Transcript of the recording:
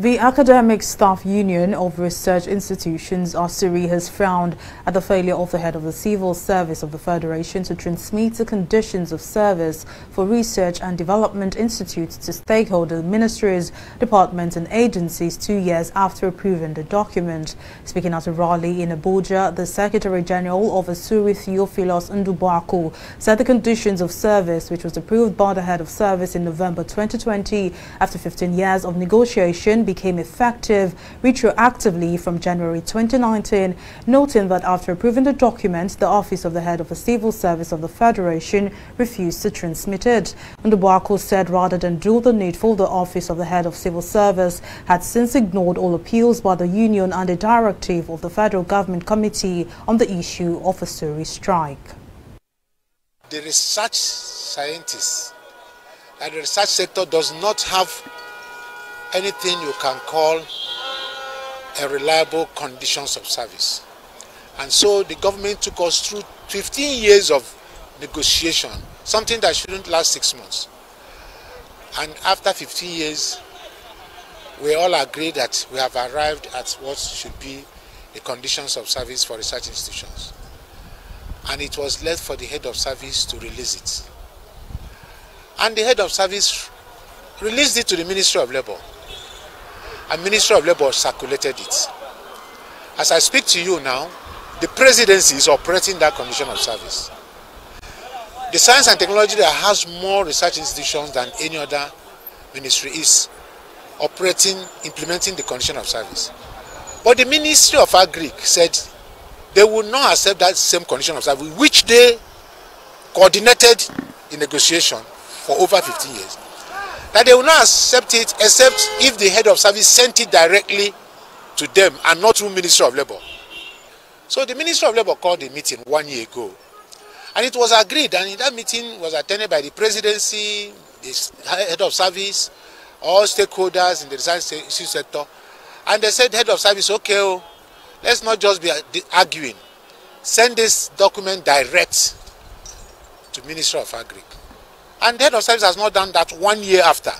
The Academic Staff Union of Research Institutions, Asuri, has frowned at the failure of the head of the Civil Service of the Federation to transmit the conditions of service for research and development institutes to stakeholder ministries, departments and agencies 2 years after approving the document. Speaking at a rally in Abuja, the Secretary General of Asuri, Theophilus Ndubuako, said the conditions of service, which was approved by the head of service in November 2020 after 15 years of negotiation, became effective retroactively from January 2019, noting that after approving the document, the office of the head of the Civil Service of the Federation refused to transmit it. Ndubuako said rather than do the needful, the office of the head of Civil Service had since ignored all appeals by the union and the directive of the Federal Government Committee on the issue of Asuri strike. The research scientists and the research sector does not have anything you can call a reliable conditions of service. And so the government took us through 15 years of negotiation, something that shouldn't last 6 months. And after 15 years, we all agree that we have arrived at what should be the conditions of service for research institutions. And it was left for the head of service to release it. And the head of service released it to the Ministry of Labour. And Ministry of Labour circulated it. As I speak to you now, the presidency is operating that condition of service. The science and technology that has more research institutions than any other ministry is implementing the condition of service. But the Ministry of Agri said they would not accept that same condition of service, which they coordinated in negotiation for over 15 years. That they will not accept it except if the head of service sent it directly to them and not through Ministry of Labour. So the Ministry of Labour called a meeting 1 year ago, and it was agreed, and in that meeting was attended by the presidency, the head of service, all stakeholders in the research sector, and they said, head of service, okay, let's not just be arguing, send this document direct to Ministry of Agri. And the head of service has not done that 1 year after.